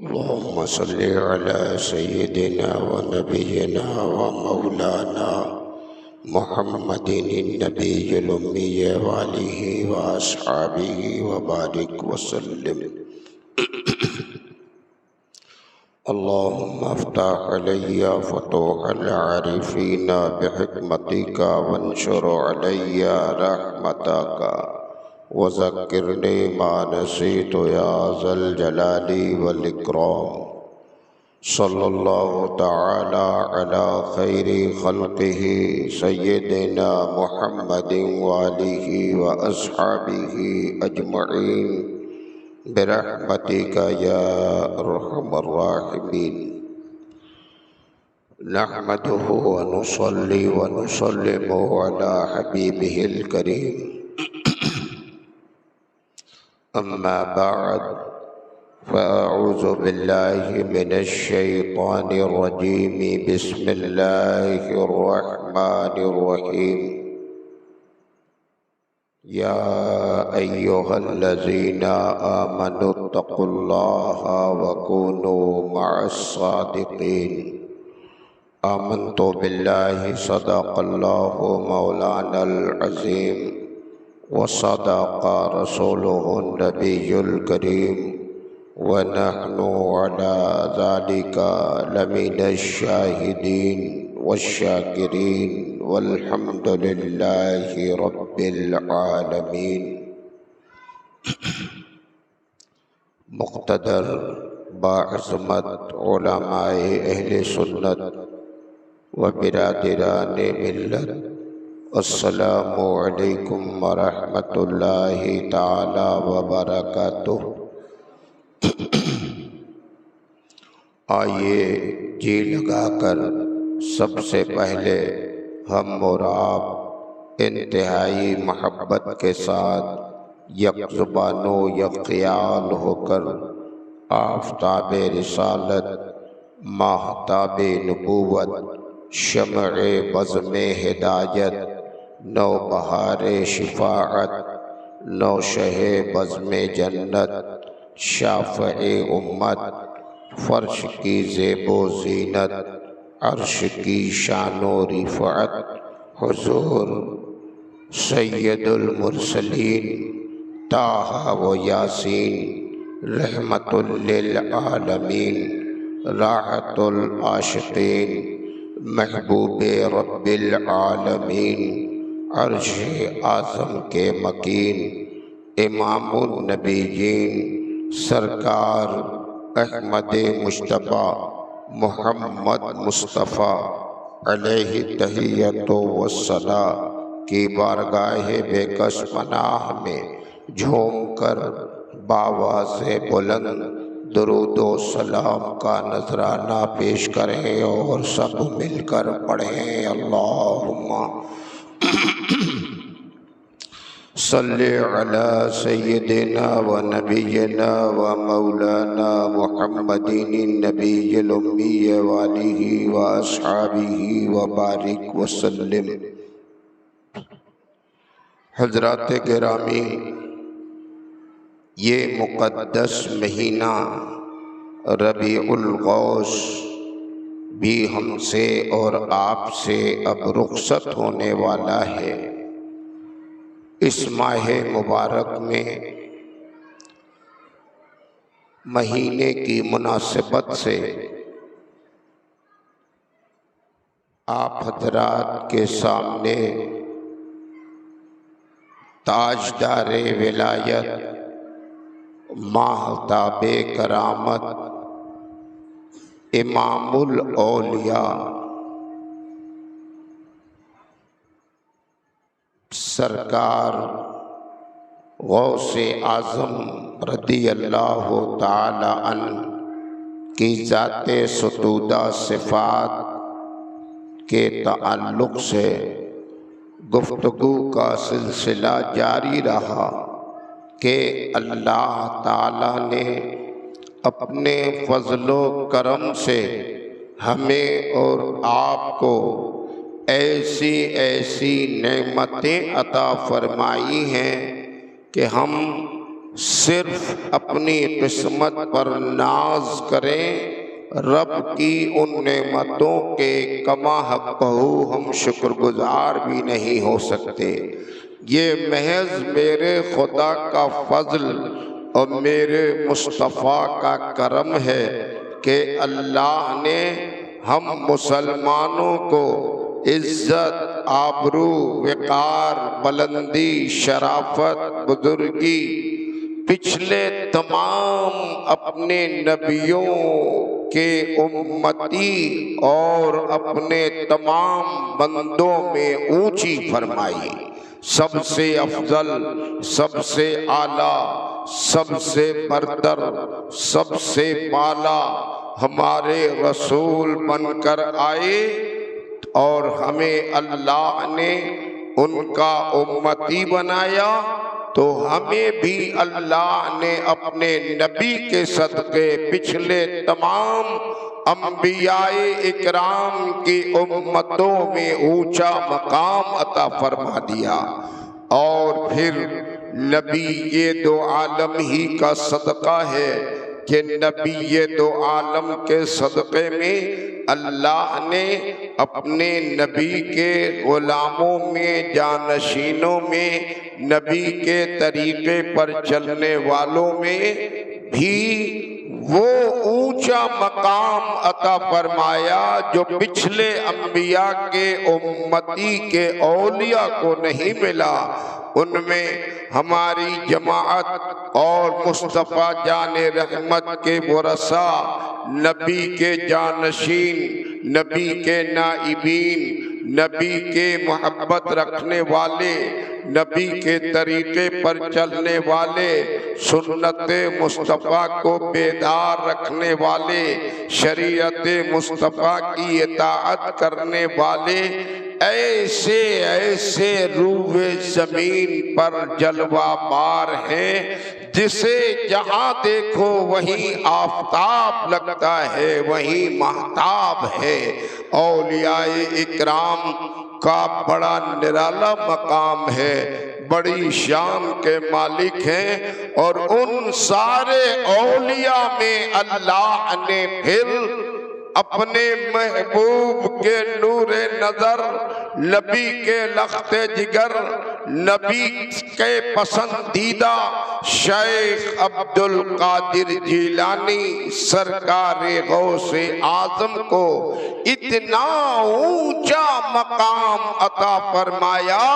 اللهم صل على سيدنا ونبينا ومولانا محمد النبي الأمي وآله وأصحابه وبارك وسلم. اللهم افتح علي فتوح العارفين بحكمتك وانشر علي رحمتك وذكرني ما نسيت يا ذا الجلال والإكرام. صلى الله تعالى على خير خلقه سيدنا محمد وآله وأصحابه أجمعين برحمتك يا أرحم الراحمين. نحمده ونصلي ونسلم على حبيبه الكريم. أما بعد، فأعوذ بالله من الشيطان الرجيم. بسم الله الرحمن الرحيم. يا أيها الذين آمنوا اتقوا الله وكونوا مع الصادقين. آمنت بالله صدق الله مولانا العظيم وصدق رسوله النبي الكريم ونحن على ذلك لمن الشاهدين والشاكرين والحمد لله رب العالمين. مقتدر باعظمت علماء اہل سنت و برادران ملت، السلام علیکم ورحمۃ اللہ تعالی وبرکاتہ. آئیے جی لگا کر سب سے پہلے ہم اور آپ انتہائی محبت کے ساتھ یک زبان و یک خیال ہو کر آفتاب رسالت، ماہتاب نبوت، شمع بزم ہدایت، نو بہار شفاعت، نو شہ بزم جنت، شافع امت، فرش کی زیب و زینت، عرش کی شان و رفعت، حضور سید المرسلین طٰہٰ و یاسین، رحمت للعالمین، راحت العاشقین، محبوب رب العالمین، عرش اعظم کے مکین، امام النبیین، سرکار احمد مجتبیٰ محمد مصطفیٰ علیہ تحیۃ والصلاۃ کی بارگاہ بے کس پناہ میں جھوم کر بآواز بلند درود و سلام کا نذرانہ پیش کریں اور سب مل کر پڑھیں. اللہم صلی علی سیدنا و نبینا و مولانا محمد النبی الامی و آلہ و اصحابہ و بارک وسلم. حضرات گرامی، یہ مقدس مہینہ ربیع الاوّل بھی ہم سے اور آپ سے اب رخصت ہونے والا ہے. اس ماہ مبارک میں مہینے کی مناسبت سے آپ حضرات کے سامنے تاجدار ولایت، ماہتاب کرامت، امام الاولیاء، سرکار غوث اعظم رضی اللہ تعالی عنہ کی ذات ستودہ صفات کے تعلق سے گفتگو کا سلسلہ جاری رہا کہ اللہ تعالیٰ نے اپنے فضل و کرم سے ہمیں اور آپ کو ایسی ایسی نعمتیں عطا فرمائی ہیں کہ ہم صرف اپنی قسمت پر ناز کریں، رب کی ان نعمتوں کے کما حق ہم شکر گزار بھی نہیں ہو سکتے۔ یہ محض میرے خدا کا فضل اور میرے مصطفیٰ کا کرم ہے کہ اللہ نے ہم مسلمانوں کو عزت، آبرو، وقار، بلندی، شرافت، بزرگی پچھلے تمام اپنے نبیوں کے امتی اور اپنے تمام بندوں میں اونچی فرمائی۔ سب سے افضل، سب سے اعلیٰ، سب سے برتر، سب سے بالا ہمارے رسول بن کر آئے اور ہمیں اللہ نے ان کا امتی بنایا، تو ہمیں بھی اللہ نے اپنے نبی کے صدقے پچھلے تمام انبیاء اکرام کی امتوں میں اونچا مقام عطا فرما دیا۔ اور پھر نبی یہ دو عالم ہی کا صدقہ ہے کہ نبی یہ دو عالم کے صدقے میں اللہ نے اپنے نبی کے غلاموں میں، جانشینوں میں، نبی کے طریقے پر چلنے والوں میں بھی وہ اونچا مقام عطا فرمایا جو پچھلے انبیاء کے امتی کے اولیاء کو نہیں ملا۔ ان میں ہماری جماعت اور مصطفیٰ جان رحمت کے ورثاء، نبی کے جانشین، نبی کے نائبین، نبی کے محبت رکھنے والے، نبی کے طریقے پر چلنے والے، سنت مصطفیٰ کو بیدار رکھنے والے، شریعت مصطفیٰ کی اطاعت کرنے والے، ایسے ایسے روح زمین پر جلوہ بار ہیں جسے جہاں دیکھو وہیں آفتاب لگتا ہے، وہیں مہتاب ہے۔ اولیاء اکرام کا بڑا نرالا مقام ہے، بڑی شان کے مالک ہیں، اور ان سارے اولیاء میں اللہ نے پھر اپنے محبوب کے نور نظر، نبی کے لخت جگر، نبی کے پسندیدہ شیخ عبد القادر جیلانی سرکار غوث اعظم کو اتنا اونچا مقام عطا فرمایا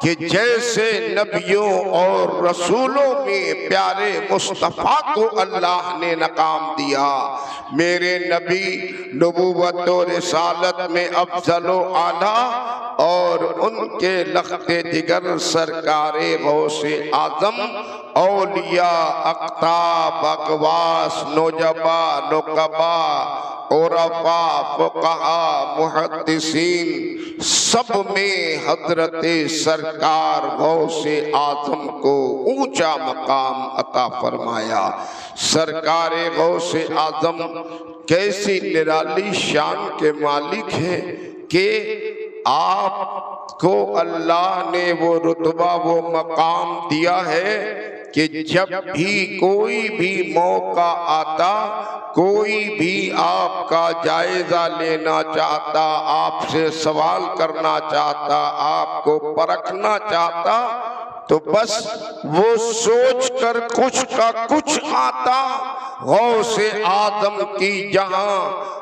کہ جیسے نبیوں اور رسولوں میں پیارے مصطفیٰ کو اللہ نے مقام دیا۔ میرے نبی نبوت و رسالت میں افضل و اعلیٰ، اور ان کے لخت جگر سرکار غوث اعظم اولیاء، اقطاب، اقواس، نجبا، نقبا، عرفاء، فقہاء، محدثین، سب میں حضرت سرکار غوث اعظم کو اونچا مقام عطا فرمایا۔ سرکار غوث اعظم کیسی نرالی شان کے مالک ہیں کہ آپ کو اللہ نے وہ رتبہ، وہ مقام دیا ہے کہ جب بھی کوئی بھی موقع آتا، کوئی بھی آپ کا جائزہ لینا چاہتا، آپ سے سوال کرنا چاہتا، آپ کو پرکھنا چاہتا، تو بس وہ سوچ کر کچھ کا کچھ آتا۔ غوث اعظم کی جہاں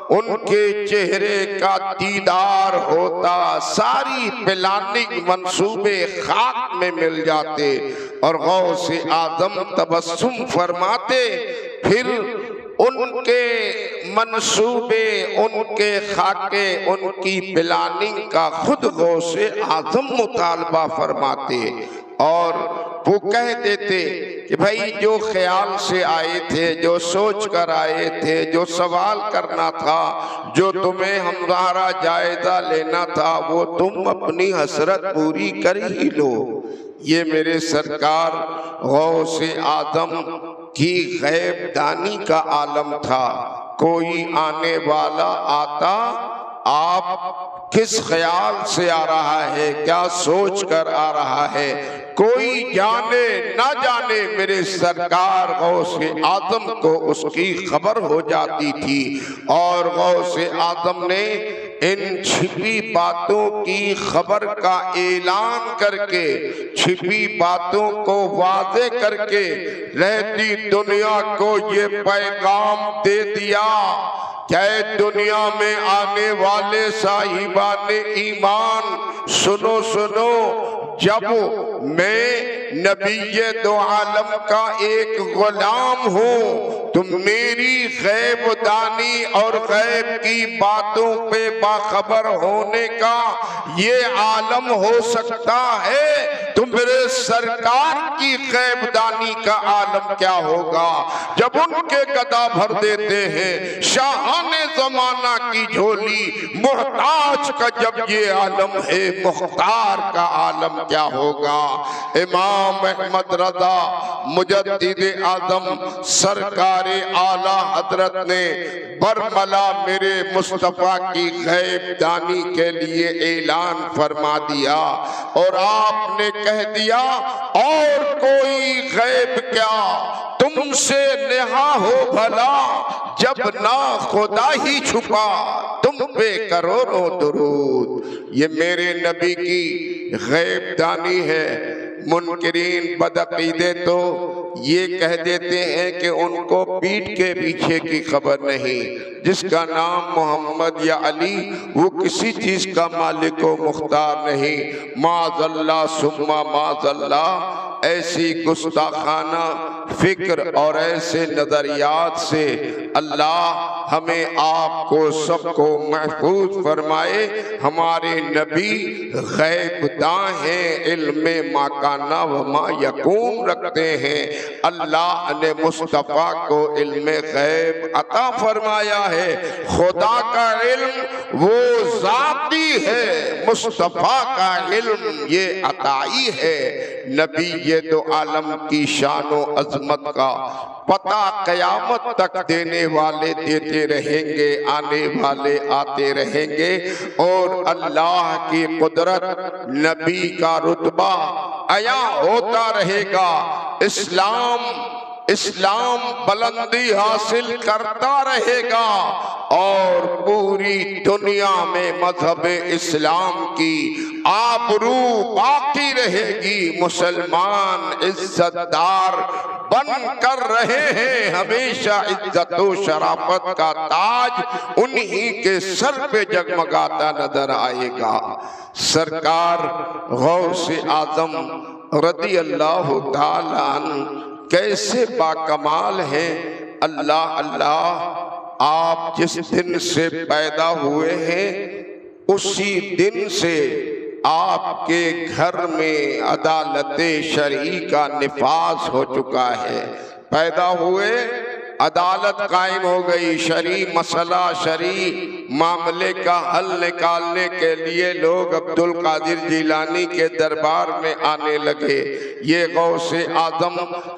ان کے چہرے کا دیدار ہوتا، ساری پلاننگ منصوبے خاک میں مل جاتے، اور غوث اعظم تبسم فرماتے، پھر ان کے منصوبے، ان کے خاکے، ان کی پلاننگ کا خود غوث اعظم مطالبہ فرماتے، اور وہ کہہ دیتے کہ بھائی جو خیال سے آئے تھے، جو سوچ کر آئے تھے، جو سوال کرنا تھا، جو تمہیں ہمارا جائزہ لینا تھا، وہ تم اپنی حسرت پوری کر ہی لو۔ یہ میرے سرکار غوث اعظم کی غیب دانی کا عالم تھا۔ کوئی آنے والا آتا، آپ کس خیال سے آ رہا ہے، کیا سوچ کر آ رہا ہے، کوئی جانے نہ جانے میرے سرکار غوث اعظم کو اس کی خبر ہو جاتی تھی، اور غوث اعظم نے ان چھپی باتوں کی خبر کا اعلان کر کے، چھپی باتوں کو واضح کر کے رہتی دنیا کو یہ پیغام دے دیا کہ دنیا میں آنے والے صاحبان ایمان سنو سنو، جب میں نبی دو عالم کا ایک غلام ہوں تو میری غیب دانی اور غیب کی باتوں پہ باخبر ہونے کا یہ عالم ہو سکتا ہے، تو میرے سرکار کی غیب دانی کا عالم کیا ہوگا؟ جب ان کے گدا بھر دیتے ہیں شاہان زمانہ کی جھولی، محتاج کا جب یہ عالم ہے مختار کا عالم کیا ہوگا؟ امام احمد رضا مجدد اعظم سرکار اعلی حضرت نے برملا میرے مصطفیٰ کی غیب دانی کے لیے اعلان فرما دیا، اور آپ نے کہہ دیا اور کوئی غیب کیا تم سے نہا ہو بھلا، جب نہ خدا ہی چھپا تم پہ کروڑوں درود۔ یہ میرے نبی کی غیب دانی ہے۔ منکرین بدعقیدے تو یہ کہہ دیتے ہیں کہ ان کو پیٹھ کے پیچھے کی خبر نہیں، جس کا نام محمد یا علی وہ کسی چیز کا مالک و مختار نہیں۔ معاذ اللہ ثم معاذ اللہ، ایسی گستاخانہ فکر اور ایسے نظریات سے اللہ ہمیں آپ کو سب کو محفوظ فرمائے۔ ہمارے نبی غیب داں ہیں، علم ما کان و ما یکون رکھتے ہیں۔ اللہ نے مصطفیٰ کو علم غیب عطا فرمایا ہے۔ خدا کا علم وہ ذاتی ہے، مصطفیٰ کا علم یہ عطائی ہے۔ نبی یہ دو عالم کی شان و عظمت کا پتہ قیامت تک دینے والے دیتے رہیں گے، آنے والے آتے رہیں گے، اور اللہ کی قدرت، نبی کا رتبہ عیاں ہوتا رہے گا۔ اسلام بلندی حاصل کرتا رہے گا، اور پوری دنیا میں مذہب اسلام کی آبرو باقی رہے گی۔ مسلمان عزت دار بن کر رہے ہیں، ہمیشہ عزت و شرافت کا تاج انہی کے سر پہ جگمگاتا نظر آئے گا۔ سرکار غوث اعظم رضی اللہ تعالیٰ عنہ کیسے باکمال ہیں۔ اللہ اللہ، آپ جس دن سے پیدا ہوئے ہیں اسی دن سے آپ کے گھر میں عدالت شرعی کا نفاذ ہو چکا ہے۔ پیدا ہوئے عدالت قائم ہو گئی، شرعی مسئلہ، شرعی معاملے کا حل نکالنے کے لیے لوگ عبد القادر جیلانی کے دربار میں آنے لگے۔ یہ غوث اعظم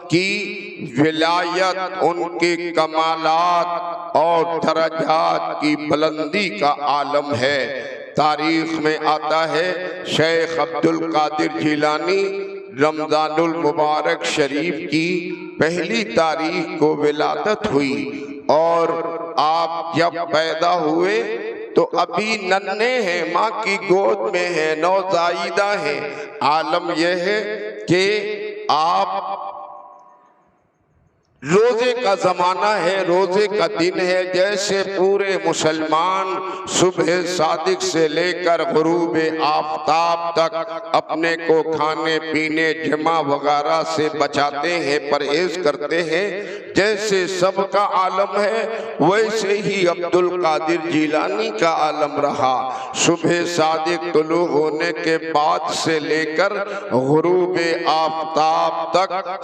کی ولایت، ان کی کمالات اور درجات کی بلندی کا عالم ہے۔ تاریخ میں آتا ہے شیخ عبد القادر جیلانی رمضان المبارک شریف کی پہلی تاریخ کو ولادت ہوئی، اور آپ جب پیدا ہوئے تو ابھی ننھے ہیں، ماں کی گود میں ہیں، نوزائیدہ ہیں۔ عالم یہ ہے کہ آپ روزے کا زمانہ ہے، روزے کا دن ہے، جیسے پورے مسلمان صبح صادق سے لے کر غروب آفتاب تک اپنے کو کھانے پینے جمع وغیرہ سے بچاتے ہیں، پرہیز کرتے ہیں، جیسے سب کا عالم ہے ویسے ہی عبد القادر جیلانی کا عالم رہا۔ صبح صادق طلوع ہونے کے بعد سے لے کر غروب آفتاب تک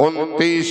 29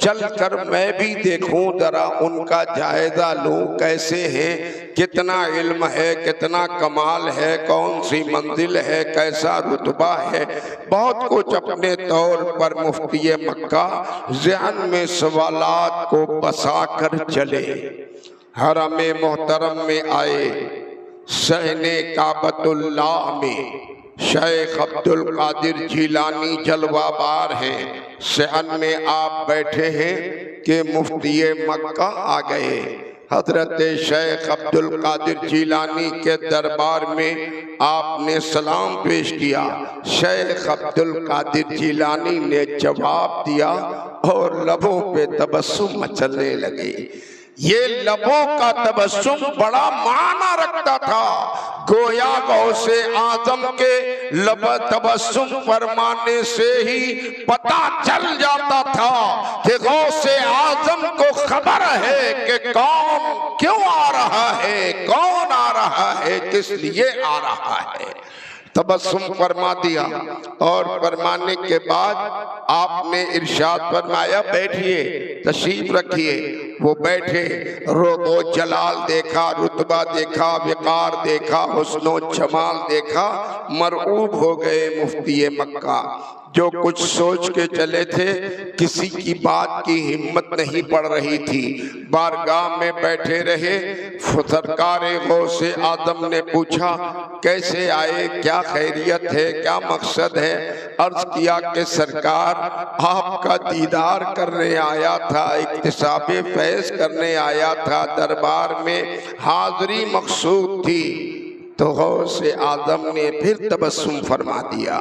چل کر میں بھی دیکھوں ذرا ان کا جائزہ لوں کیسے ہیں، کتنا علم ہے، کتنا کمال ہے، کون سی منزل ہے، کیسا رتبہ ہے، بہت کچھ اپنے طور پر مفتی مکہ ذہن میں سوالات کو بسا کر چلے۔ حرم محترم میں آئے، صحن کعبۃ اللہ میں شیخ عبد القادر جیلانی جلوہ بار ہیں، صحن میں آپ بیٹھے ہیں کہ مفتی مکہ آ گئے۔ حضرت شیخ عبد القادر جیلانی کے دربار میں آپ نے سلام پیش کیا، شیخ عبد القادر جیلانی نے جواب دیا اور لبوں پہ تبسم مچلنے لگے۔ یہ لبوں کا تبسم بڑا معنی رکھتا تھا، گویا غوث اعظم کے لب تبسم فرمانے سے ہی پتہ چل جاتا تھا کہ غوث اعظم کو خبر ہے کہ کون کیوں آ رہا ہے، کون آ رہا ہے، کس لیے آ رہا ہے۔ تبسم فرما دیا اور فرمانے کے بعد آپ نے ارشاد فرمایا بیٹھیے، تشریف رکھیے۔ وہ بیٹھے، روب و جلال دیکھا، رتبہ دیکھا، وقار دیکھا، حسن و جمال دیکھا، مرعوب ہو گئے مفتی مکہ۔ جو کچھ سوچ کے چلے تھے کسی کی بات کی ہمت نہیں پڑ رہی تھی، بارگاہ میں بیٹھے رہے۔ سرکار غوث اعظم نے پوچھا کیسے آئے، کیا خیریت ہے، کیا مقصد ہے؟ عرض کیا کہ سرکار آپ کا دیدار کرنے آیا تھا، اکتساب فیض کرنے آیا تھا، دربار میں حاضری مقصود تھی۔ تو غوث اعظم نے پھر تبسم فرما دیا۔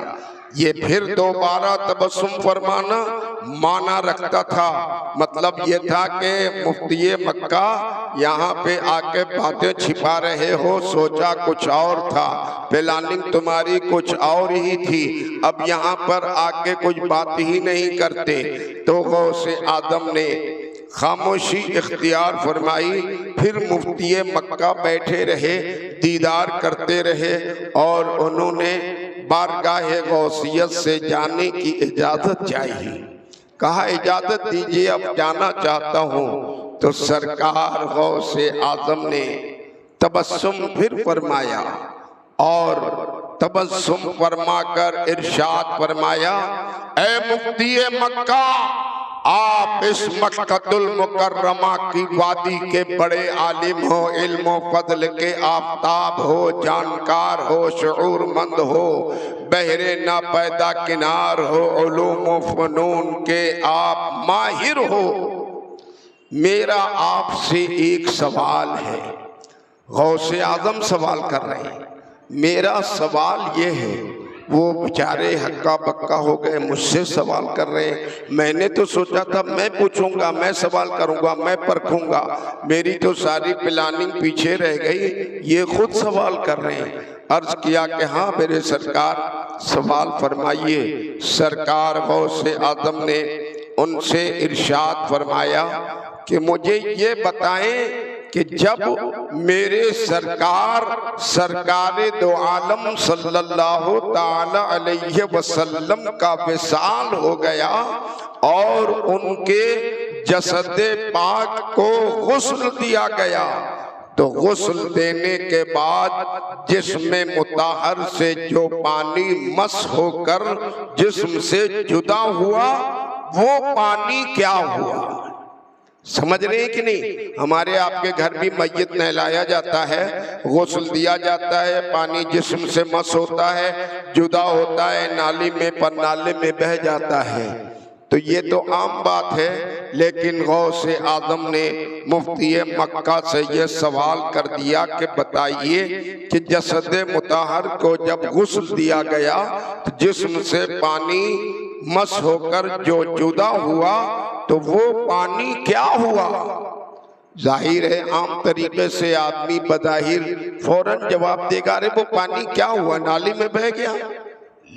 یہ پھر دوبارہ تبسم فرمانا معنی رکھتا تھا، مطلب یہ تھا کہ مفتی مکہ یہاں پہ آ کے باتیں چھپا رہے ہو، سوچا کچھ اور تھا، پلاننگ تمہاری کچھ اور ہی تھی، اب یہاں پر آ کے کچھ بات ہی نہیں کرتے۔ تو غوث اعظم نے خاموشی اختیار فرمائی، پھر مفتی مکہ بیٹھے رہے، دیدار کرتے رہے، اور انہوں نے بارگاہ غوثیت سے جانے کی اجازت چاہیے۔ کہا اجازت دیجیے، اب جانا چاہتا ہوں۔ تو سرکار غوث اعظم نے تبسم پھر فرمایا اور تبسم فرما کر ارشاد فرمایا، اے مفتی مکہ، آپ اس مکہ المکرمہ کی وادی کے بڑے عالم ہو، علم و فضل کے آفتاب ہو، جانکار ہو، شعور مند ہو، بحر ناپیدا کنار ہو، علوم و فنون کے آپ ماہر ہو۔ میرا آپ سے ایک سوال ہے۔ غوث اعظم سوال کر رہے ہیں۔ میرا سوال یہ ہے، وہ بیچارے ہکا بکا ہو گئے، مجھ سے سوال کر رہے ہیں۔ میں نے تو سوچا تھا میں پوچھوں گا، میں سوال کروں گا، میں پرکھوں گا، میری تو ساری پلاننگ پیچھے رہ گئی، یہ خود سوال کر رہے ہیں۔ عرض کیا کہ ہاں میرے سرکار سوال فرمائیے۔ سرکار غوث اعظم نے ان سے ارشاد فرمایا کہ مجھے یہ بتائیں کہ جب میرے سرکار دو عالم صلی اللہ تعالی علیہ وسلم کا وصال ہو گیا اور ان کے جسد پاک کو غسل دیا گیا، تو غسل دینے کے بعد جسم مطہر سے جو پانی مس ہو کر جسم سے جدا ہوا، وہ پانی کیا ہوا؟ سمجھ رہے ہیں کہ نہیں؟ ہمارے آپ کے گھر بھی میت نہلایا جاتا ہے، غسل دیا جاتا ہے، پانی جسم سے مس ہوتا ہے، جدا ہوتا ہے، نالی میں پر نالے میں بہہ جاتا ہے۔ تو یہ تو عام بات ہے، لیکن غوث اعظم نے مفتی مکہ سے یہ سوال کر دیا کہ بتائیے کہ جسد مطہر کو جب غسل دیا گیا تو جسم سے پانی مس ہو کر جو جدا ہوا تو وہ پانی کیا ہوا؟ ظاہر ہے عام طریقے سے آدمی بظاہر فوراً جواب دے گا، ارے وہ پانی کیا ہوا، نالی میں بہہ گیا۔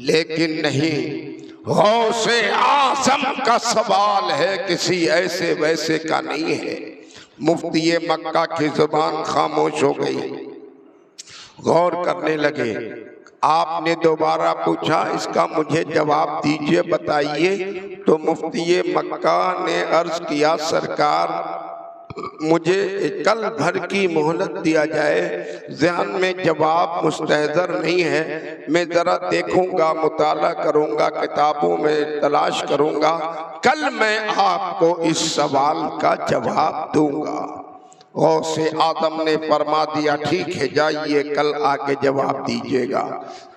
لیکن نہیں، غوث اعظم کا سوال ہے، کسی ایسے ویسے کا نہیں ہے۔ مفتی مکہ کی زبان خاموش ہو گئی، غور کرنے لگے۔ آپ نے دوبارہ پوچھا اس کا مجھے جواب دیجئے بتائیے۔ تو مفتی مکہ نے عرض کیا سرکار مجھے کل بھر کی مہلت دیا جائے، ذہن میں جواب مستحضر نہیں ہے، میں ذرا دیکھوں گا، مطالعہ کروں گا، کتابوں میں تلاش کروں گا، کل میں آپ کو اس سوال کا جواب دوں گا۔ غوث آدم نے فرما دیا ٹھیک ہے جائیے کل آ کے جواب دیجیے گا۔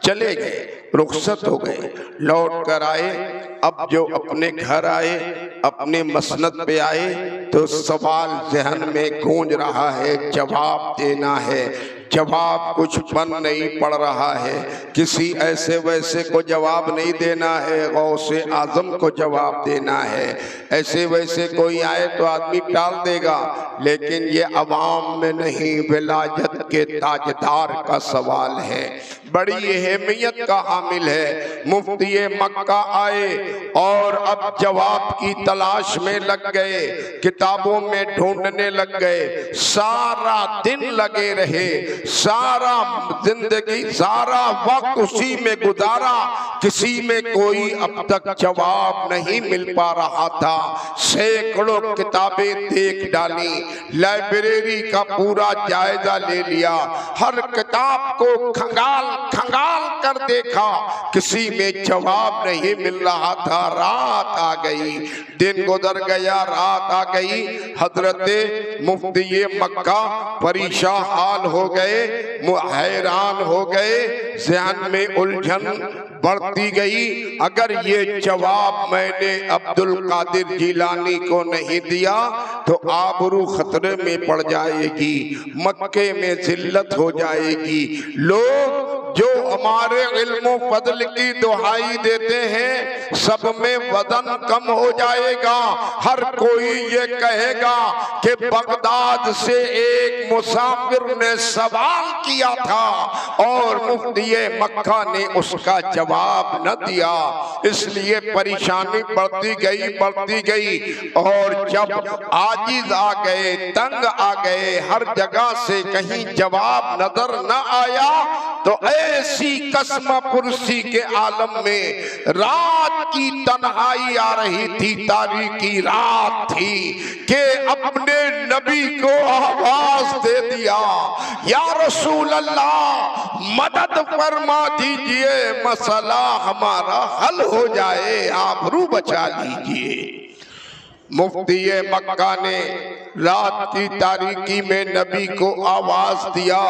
چلے گئے، رخصت ہو گئے، لوٹ کر آئے۔ اب جو اپنے گھر آئے، اپنے مسند پہ آئے تو سوال ذہن میں گونج رہا ہے، جواب دینا ہے، جواب کچھ بن نہیں پڑ رہا ہے، کسی ایسے ویسے کو جواب نہیں دینا ہے، غوث اعظم کو جواب دینا ہے۔ ایسے ویسے کوئی آئے تو آدمی ٹال دے گا، لیکن یہ عوام میں نہیں، ولایت کے تاجدار کا سوال ہے، بڑی اہمیت کا حامل ہے۔ مفتی مکہ آئے اور اب جواب کی تلاش میں لگ گئے، کتابوں میں ڈھونڈنے لگ گئے، سارا دن لگے رہے، سارا زندگی، سارا وقت اسی میں گزارا، کسی میں کوئی اب تک جواب نہیں مل پا رہا تھا۔ سینکڑوں کتابیں دیکھ ڈالی، لائبریری کا پورا جائزہ لے لیا، ہر کتاب کو کھنگال کھنگال کر دیکھا، کسی میں جواب نہیں مل رہا تھا۔ رات آ گئی، دن گزر گیا، رات آ گئی، حضرت مفتی مکہ پریشان حال ہو گئے، حیران ہو گئے، ذہن میں الجھن بڑھتی گئی، اگر یہ جواب میں نے عبد القادر جیلانی کو نہیں دیا تو آبرو خطرے میں پڑ جائے گی، مکے میں ذلت ہو جائے گی، لوگ جو ہمارے علم و فضل کی دہائی دیتے ہیں سب میں وزن کم ہو جائے گا، ہر کوئی یہ کہے گا کہ بغداد سے ایک مسافر نے سوال کیا تھا اور مفتی مکہ نے اس کا جواب نہ دیا، اس لیے پریشانی بڑھتی گئی، اور جب عاجز آ گئے، تنگ آ گئے، ہر جگہ سے کہیں جواب نظر نہ آیا تو ایسی قسم پرسی کے عالم میں رات کی تنہائی آ رہی تھی، تاریکی رات تھی کہ اپنے نبی کو آواز دے دیا، یا رسول اللہ مدد فرما دیجئے، مسئلہ ہمارا حل ہو جائے، آبرو بچا لیجئے۔ مفتی مکہ نے رات کی تاریکی میں نبی کو آواز دیا،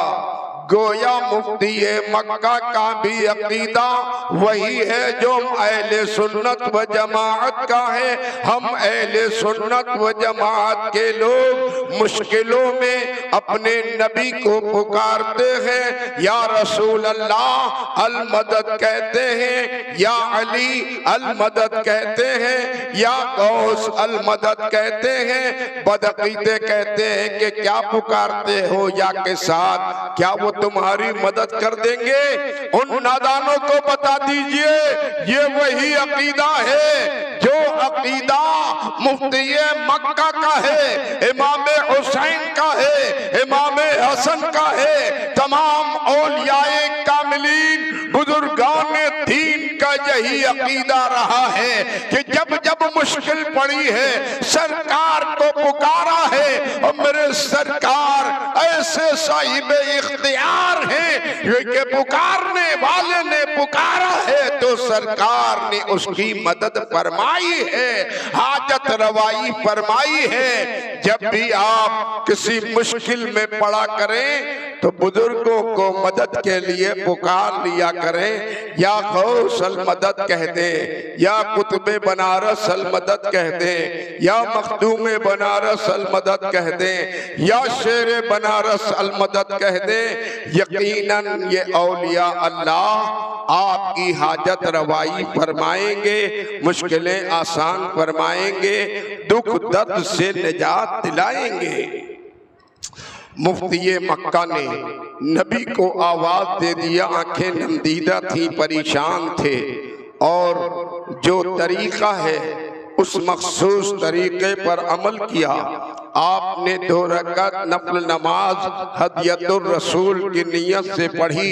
گویا مفتی مکہ کا بھی عقیدہ وہی ہے جو اہل سنت و جماعت کا ہے۔ ہم اہل سنت و جماعت کے لوگ مشکلوں میں اپنے نبی کو پکارتے ہیں، یا رسول اللہ المدد کہتے ہیں، یا علی المدد کہتے ہیں، یا غوث المدد کہتے ہیں، بدعقیدے کہتے ہیں کہ کیا پکارتے ہو یا کے ساتھ، کیا وہ تمہاری مدد کر دیں گے؟ ان نادانوں کو بتا دیجئے یہ وہی عقیدہ ہے جو عقیدہ مفتی مکہ کا ہے، امام حسین کا ہے، امام حسن کا ہے، تمام اولیاء کاملین بزرگان دین کا یہی عقیدہ رہا ہے کہ جب جب مشکل پڑی ہے سرکار کو پکارا ہے، اور میرے سرکار ایسے صاحب اختیار ہیں کہ پکارنے والے نے پکارا ہے تو سرکار نے اس کی مدد فرمائی ہے، حاجت روائی فرمائی ہے۔ جب بھی آپ کسی مشکل میں پڑا کریں تو بزرگوں کو مدد کے لیے پکار لیا کریں، یا غوث المدد کہہ دیں، یا قطب بنارس المدد کہہ دیں، یا مخدوم بنارس المدد کہہ دیں، یا شیر بنارس المدد کہہ دیں، یقیناً یہ اولیاء اللہ آپ کی حاجت روائی فرمائیں گے، مشکلیں آسان فرمائیں گے، دکھ درد سے نجات دلائیں گے۔ مفتی مکہ نے نبی کو آواز دے دیا، آنکھیں نمدیدہ تھی، پریشان تھے، اور جو طریقہ ہے اس مخصوص طریقے پر عمل کیا۔ آپ نے 2 رکعت نفل نماز ہدیت الرسول کی نیت سے پڑھی،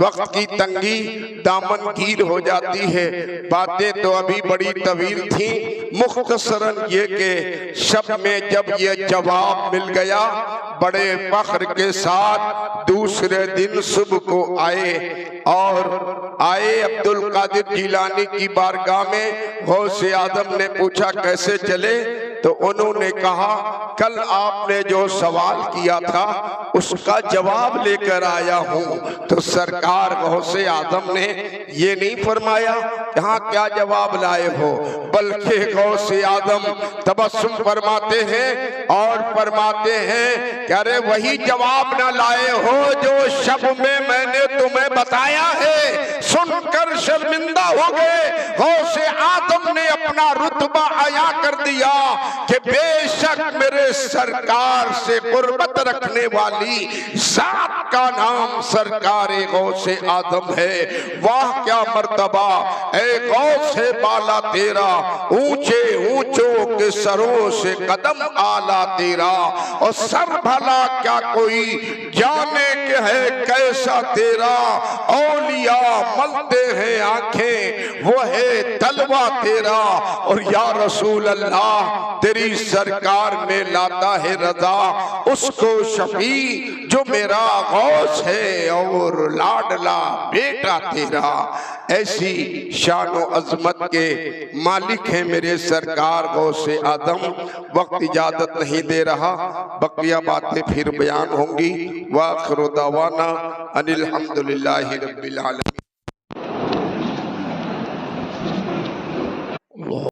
وقت کی تنگی دامن گیر ہو جاتی ہے، باتیں تو ابھی بڑی طویل تھیں، مختصراً یہ کہ شب میں جب یہ جواب مل گیا بڑے فخر کے ساتھ دوسرے دن صبح کو آئے عبد القادر جیلانی کی بارگاہ میں۔ غوث اعظم نے پوچھا کیسے چلے؟ تو انہوں نے کہا کل آپ نے جو سوال کیا تھا اس کا جواب لے کر آیا ہوں۔ تو سرکار غوث اعظم نے یہ نہیں فرمایا یہاں کیا جواب لائے ہو، بلکہ غوث اعظم تبسم فرماتے ہیں اور فرماتے ہیں کہ ارے وہی جواب نہ لائے ہو جو شب میں نے تمہیں بتایا ہے۔ سن کر شرمندہ ہو گئے۔ غوث اعظم نے اپنا رتبہ عیاں کر دیا کہ بے شک میرے سرکار سے قربت رکھنے والی ذات کا نام سرکار غوث اعظم ہے۔ واہ کیا مرتبہ اے غوث بالا تیرا، اونچے اونچوں کے سروں سے قدم آلہ تیرا، اور سر بھلا کیا کوئی جانے کہ ہے کیسا تیرا، اولیاء ملتے ہیں آنکھیں وہ ہے تلوہ تیرا، اور یا رسول اللہ تیری سرکار میں لاتا ہے رضا اس کو شفیع جو میرا غوث ہے اور لاڈلا بیٹا تیرا۔ ایسی شان و عظمت کے مالک ہیں میرے سرکار غوث اعظم۔ وقت اجازت نہیں دے رہا، بقیہ باتیں پھر بیان ہوں گی۔ وآخر دعوانا ان الحمدللہ رب العالمین۔